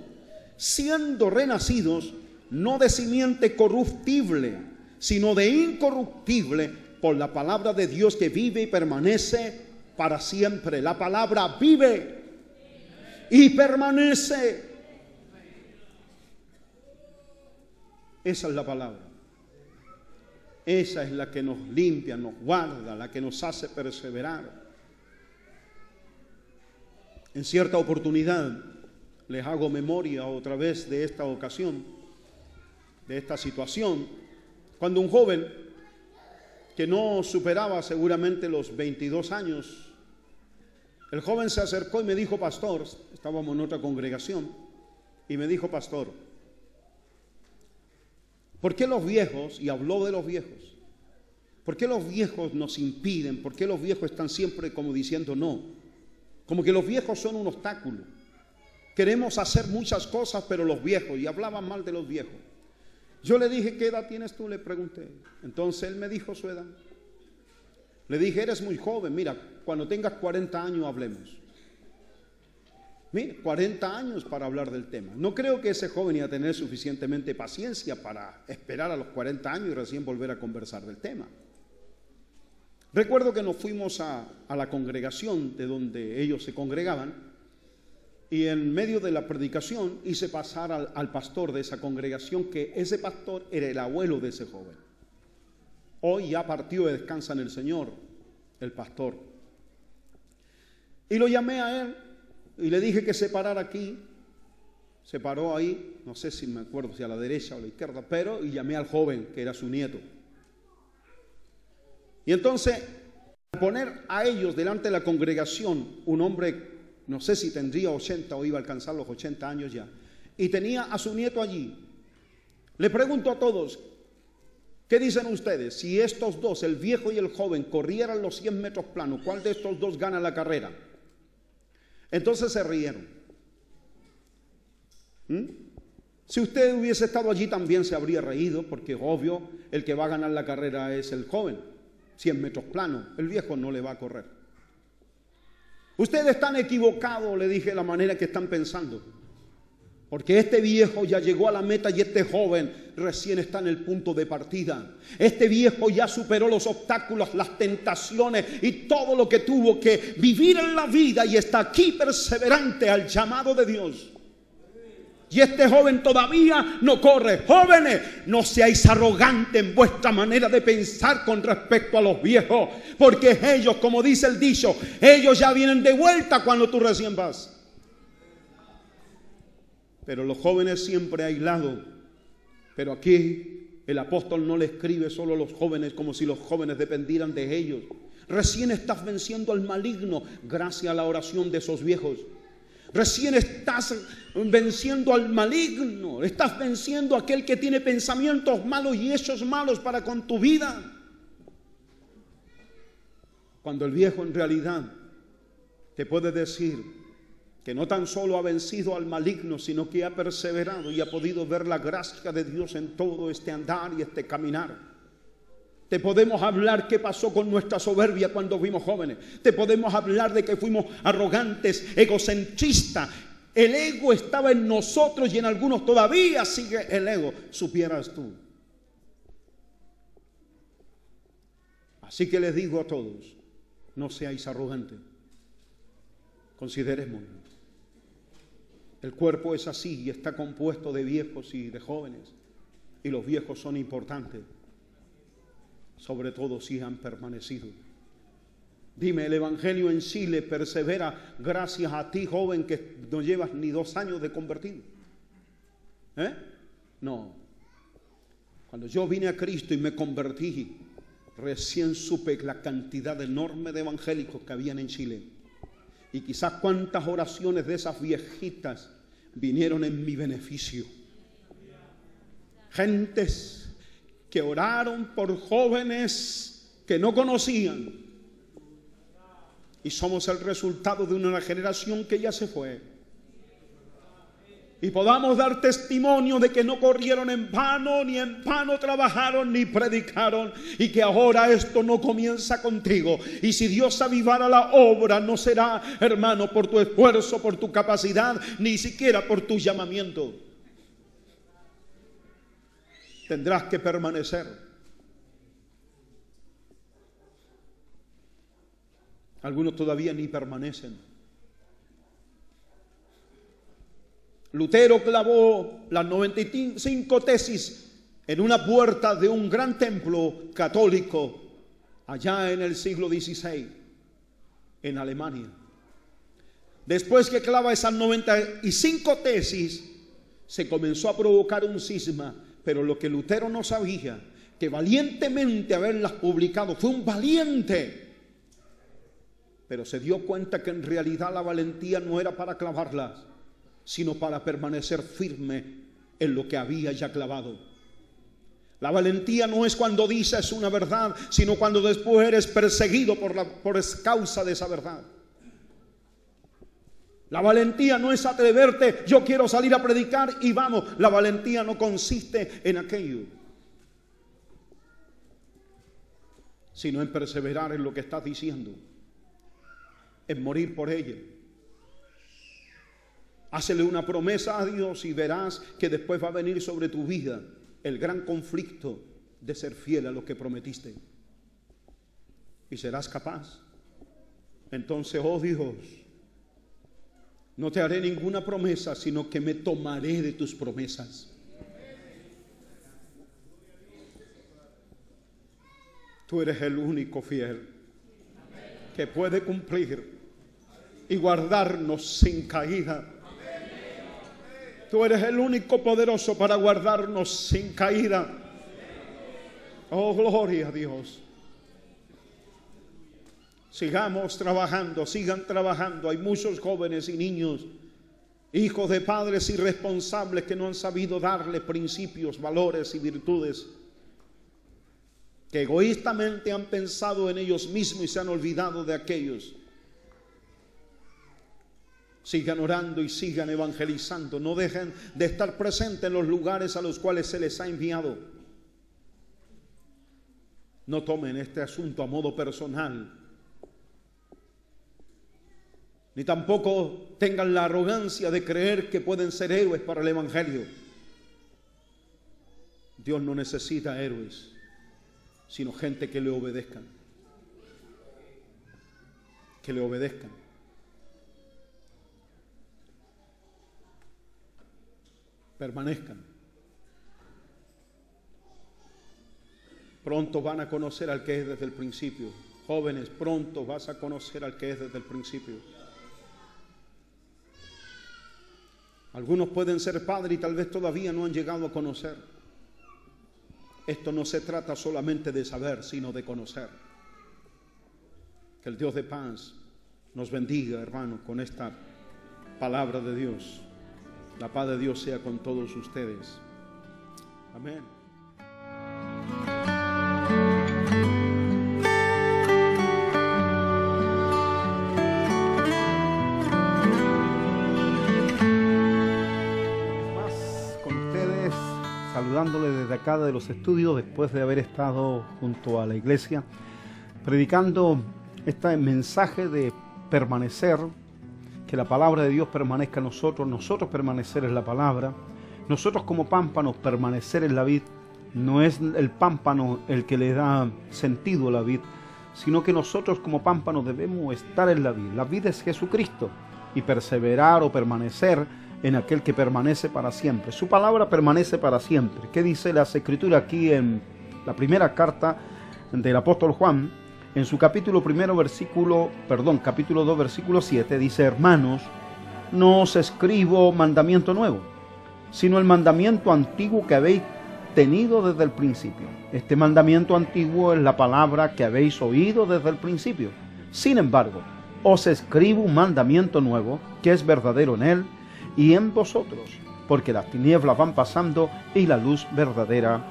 A: siendo renacidos no de simiente corruptible, sino de incorruptible, por la palabra de Dios que vive y permanece para siempre. La palabra vive y permanece. Esa es la palabra. Esa es la que nos limpia, nos guarda, la que nos hace perseverar. En cierta oportunidad les hago memoria otra vez de esta ocasión, de esta situación, cuando un joven que no superaba seguramente los 22 años, el joven se acercó y me dijo: pastor, estábamos en otra congregación, y me dijo: pastor, ¿por qué los viejos, y habló de los viejos, por qué los viejos nos impiden? ¿Por qué los viejos están siempre como diciendo no? Como que los viejos son un obstáculo. Queremos hacer muchas cosas, pero los viejos, y hablaban mal de los viejos. Yo le dije: ¿qué edad tienes tú? Le pregunté. Entonces él me dijo su edad. Le dije: eres muy joven, mira, cuando tengas 40 años hablemos. Mira, 40 años para hablar del tema. No creo que ese joven iba a tener suficientemente paciencia para esperar a los 40 años y recién volver a conversar del tema. Recuerdo que nos fuimos a la congregación de donde ellos se congregaban, y en medio de la predicación hice pasar al pastor de esa congregación, que ese pastor era el abuelo de ese joven. Hoy ya partió y descansa en el Señor, el pastor. Y lo llamé a él y le dije que se parara aquí. Se paró ahí, no sé si me acuerdo si a la derecha o a la izquierda, pero, y llamé al joven que era su nieto. Y entonces, al poner a ellos delante de la congregación, un hombre, no sé si tendría 80 o iba a alcanzar los 80 años ya, y tenía a su nieto allí, le pregunto a todos: ¿qué dicen ustedes? Si estos dos, el viejo y el joven, corrieran los 100 metros planos, ¿cuál de estos dos gana la carrera? Entonces se rieron. Si usted hubiese estado allí también se habría reído, porque obvio, el que va a ganar la carrera es el joven, 100 metros planos, el viejo no le va a correr. Ustedes están equivocados, le dije, la manera que están pensando, porque este viejo ya llegó a la meta y este joven recién está en el punto de partida. Este viejo ya superó los obstáculos, las tentaciones y todo lo que tuvo que vivir en la vida, y está aquí perseverante al llamado de Dios. Y este joven todavía no corre. Jóvenes, no seáis arrogantes en vuestra manera de pensar con respecto a los viejos, porque ellos, como dice el dicho, ellos ya vienen de vuelta cuando tú recién vas. Pero los jóvenes siempre aislados. Pero aquí el apóstol no le escribe solo a los jóvenes como si los jóvenes dependieran de ellos. Recién estás venciendo al maligno gracias a la oración de esos viejos. Recién estás venciendo al maligno. Estás venciendo a aquel que tiene pensamientos malos y hechos malos para con tu vida. Cuando el viejo en realidad te puede decir que no tan solo ha vencido al maligno, sino que ha perseverado y ha podido ver la gracia de Dios en todo este andar y este caminar. Te podemos hablar qué pasó con nuestra soberbia cuando fuimos jóvenes. Te podemos hablar de que fuimos arrogantes, egocentristas. El ego estaba en nosotros y en algunos todavía sigue el ego. Supieras tú. Así que les digo a todos, no seáis arrogantes. Considerémoslo. El cuerpo es así y está compuesto de viejos y de jóvenes. Y los viejos son importantes. Sobre todo si han permanecido. Dime, el evangelio en Chile persevera gracias a ti, joven, que no llevas ni 2 años de convertido. No. Cuando yo vine a Cristo y me convertí, recién supe la cantidad enorme de evangélicos que habían en Chile. Y quizás cuántas oraciones de esas viejitas vinieron en mi beneficio. Gentes que oraron por jóvenes que no conocían. Y somos el resultado de una generación que ya se fue. Y podamos dar testimonio de que no corrieron en vano, ni en vano trabajaron, ni predicaron. Y que ahora esto no comienza contigo. Y si Dios avivara la obra, no será, hermano, por tu esfuerzo, por tu capacidad, ni siquiera por tu llamamiento. Tendrás que permanecer. Algunos todavía ni permanecen. Lutero clavó las 95 tesis en una puerta de un gran templo católico allá en el siglo XVI, en Alemania. Después que clava esas 95 tesis, se comenzó a provocar un cisma. Pero lo que Lutero no sabía, que valientemente haberlas publicado, fue un valiente. Pero se dio cuenta que en realidad la valentía no era para clavarlas, sino para permanecer firme en lo que había ya clavado. La valentía no es cuando dices una verdad, sino cuando después eres perseguido por causa de esa verdad. La valentía no es atreverte, yo quiero salir a predicar y vamos. La valentía no consiste en aquello, sino en perseverar en lo que estás diciendo, en morir por ella. Hácele una promesa a Dios y verás que después va a venir sobre tu vida el gran conflicto de ser fiel a lo que prometiste. Y serás capaz. Entonces, oh Dios, no te haré ninguna promesa, sino que me tomaré de tus promesas. Tú eres el único fiel que puede cumplir y guardarnos sin caída. Tú eres el único poderoso para guardarnos sin caída. Oh, gloria a Dios. Sigamos trabajando, sigan trabajando. Hay muchos jóvenes y niños, hijos de padres irresponsables que no han sabido darle principios, valores y virtudes, que egoístamente han pensado en ellos mismos y se han olvidado de aquellos. Sigan orando y sigan evangelizando. No dejen de estar presentes en los lugares a los cuales se les ha enviado. No tomen este asunto a modo personal, ni tampoco tengan la arrogancia de creer que pueden ser héroes para el evangelio. Dios no necesita héroes, sino gente que le obedezcan. Que le obedezcan. permanezcan. Pronto van a conocer al que es desde el principio. Jóvenes, pronto vas a conocer al que es desde el principio. Algunos pueden ser padres y tal vez todavía no han llegado a conocer. Esto no se trata solamente de saber, sino de conocer. Que el Dios de paz nos bendiga, hermano, con esta palabra de Dios. La paz de Dios sea con todos ustedes. Amén.
B: Saludándole desde acá de los estudios después de haber estado junto a la iglesia predicando este mensaje de permanecer, que la palabra de Dios permanezca en nosotros permanecer en la palabra, nosotros como pámpanos permanecer en la vid. No es el pámpano el que le da sentido a la vid, sino que nosotros como pámpanos debemos estar en la vid. La vid es Jesucristo, y perseverar o permanecer en aquel que permanece para siempre. Su palabra permanece para siempre. ¿Qué dice la Escritura aquí en la primera carta del apóstol Juan? En su capítulo 2, versículo 7, dice: hermanos, no os escribo mandamiento nuevo, sino el mandamiento antiguo que habéis tenido desde el principio. Este mandamiento antiguo es la palabra que habéis oído desde el principio. Sin embargo, os escribo un mandamiento nuevo, que es verdadero en él y en vosotros, porque las tinieblas van pasando y la luz verdadera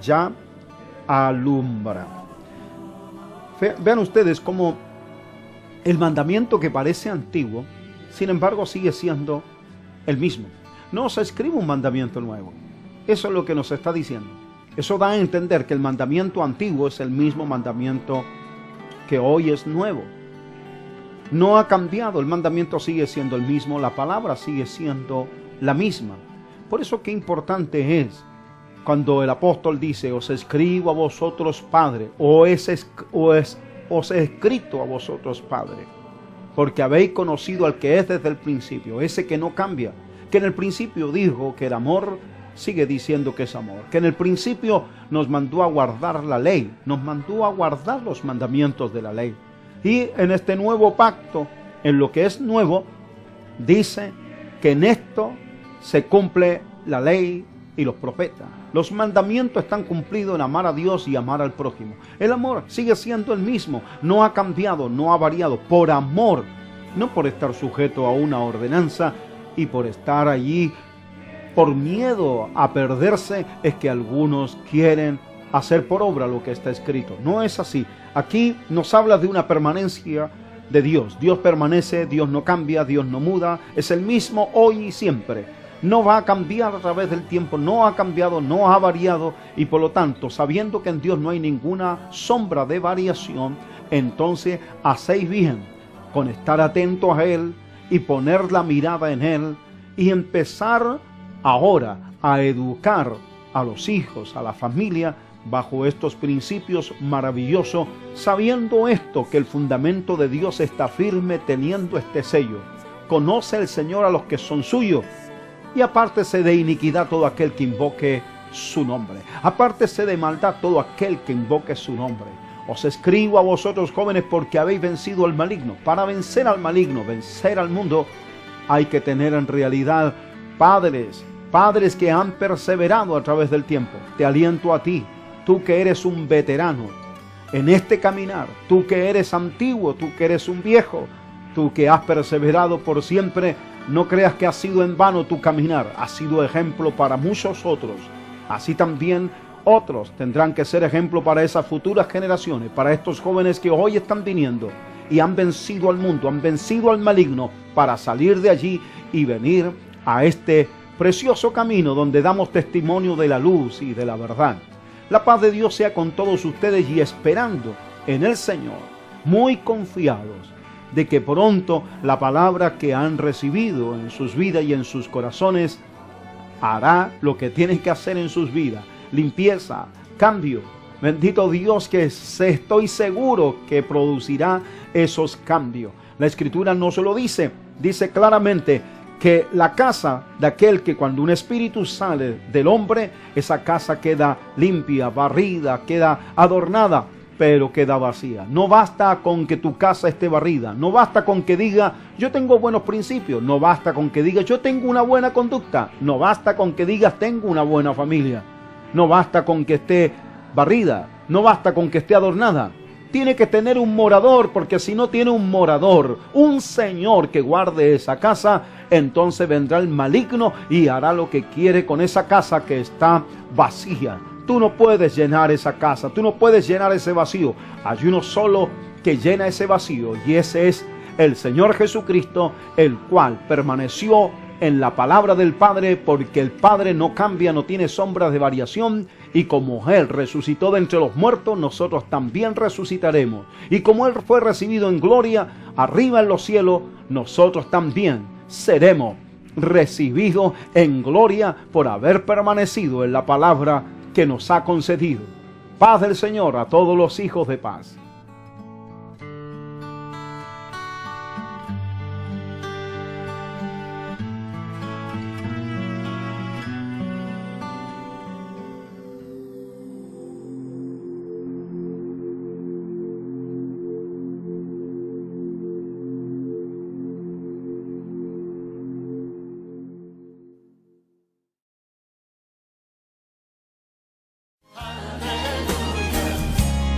B: ya alumbra. Vean ustedes cómo el mandamiento que parece antiguo, sin embargo sigue siendo el mismo. No os escribo un mandamiento nuevo. Eso es lo que nos está diciendo. Eso da a entender que el mandamiento antiguo es el mismo mandamiento que hoy es nuevo. No ha cambiado, el mandamiento sigue siendo el mismo, la palabra sigue siendo la misma. Por eso qué importante es cuando el apóstol dice: os escribo a vosotros, Padre, os he escrito a vosotros, Padre, porque habéis conocido al que es desde el principio, ese que no cambia, que en el principio dijo que era amor, sigue diciendo que es amor, que en el principio nos mandó a guardar la ley, nos mandó a guardar los mandamientos de la ley. Y en este nuevo pacto, en lo que es nuevo, dice que en esto se cumple la ley y los profetas. Los mandamientos están cumplidos en amar a Dios y amar al prójimo. El amor sigue siendo el mismo, no ha cambiado, no ha variado. Por amor, no por estar sujeto a una ordenanza y por estar allí por miedo a perderse, es que algunos quieren hacer por obra lo que está escrito. No es así. Aquí nos habla de una permanencia de Dios. Dios permanece, Dios no cambia, Dios no muda, es el mismo hoy y siempre. No va a cambiar a través del tiempo, no ha cambiado, no ha variado, y por lo tanto, sabiendo que en Dios no hay ninguna sombra de variación, entonces hacéis bien con estar atentos a Él y poner la mirada en Él y empezar ahora a educar a los hijos, a la familia, bajo estos principios maravillosos, sabiendo esto, que el fundamento de Dios está firme teniendo este sello. Conoce el Señor a los que son suyos, y apártese de iniquidad todo aquel que invoque su nombre. Apártese de maldad todo aquel que invoque su nombre. Os escribo a vosotros, jóvenes, porque habéis vencido al maligno. Para vencer al maligno, vencer al mundo, hay que tener en realidad padres que han perseverado a través del tiempo. Te aliento a ti, tú que eres un veterano en este caminar, tú que eres antiguo, tú que eres un viejo, tú que has perseverado por siempre, no creas que ha sido en vano tu caminar, ha sido ejemplo para muchos otros. Así también otros tendrán que ser ejemplo para esas futuras generaciones, para estos jóvenes que hoy están viniendo y han vencido al mundo, han vencido al maligno, para salir de allí y venir a este precioso camino donde damos testimonio de la luz y de la verdad. La paz de Dios sea con todos ustedes, y esperando en el Señor, muy confiados de que pronto la palabra que han recibido en sus vidas y en sus corazones hará lo que tienen que hacer en sus vidas: limpieza, cambio. Bendito Dios, que estoy seguro que producirá esos cambios. La Escritura no se lo dice, dice claramente que la casa de aquel que cuando un espíritu sale del hombre, esa casa queda limpia, barrida, queda adornada, pero queda vacía. No basta con que tu casa esté barrida, no basta con que diga yo tengo buenos principios, no basta con que diga yo tengo una buena conducta, no basta con que digas tengo una buena familia, no basta con que esté barrida, no basta con que esté adornada. Tiene que tener un morador, porque si no tiene un morador, un señor que guarde esa casa, entonces vendrá el maligno y hará lo que quiere con esa casa que está vacía. Tú no puedes llenar esa casa, tú no puedes llenar ese vacío. Hay uno solo que llena ese vacío, y ese es el Señor Jesucristo, el cual permaneció en la palabra del Padre, porque el Padre no cambia, no tiene sombras de variación, y como Él resucitó de entre los muertos, nosotros también resucitaremos. Y como Él fue recibido en gloria arriba en los cielos, nosotros también seremos recibidos en gloria por haber permanecido en la palabra que nos ha concedido. Paz del Señor a todos los hijos de paz.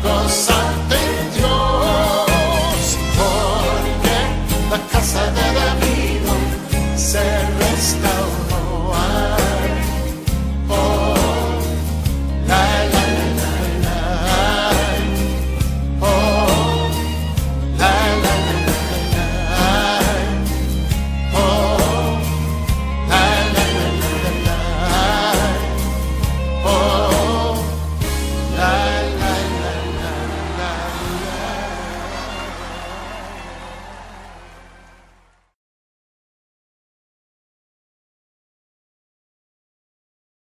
C: Gozarte en Dios, porque la casa de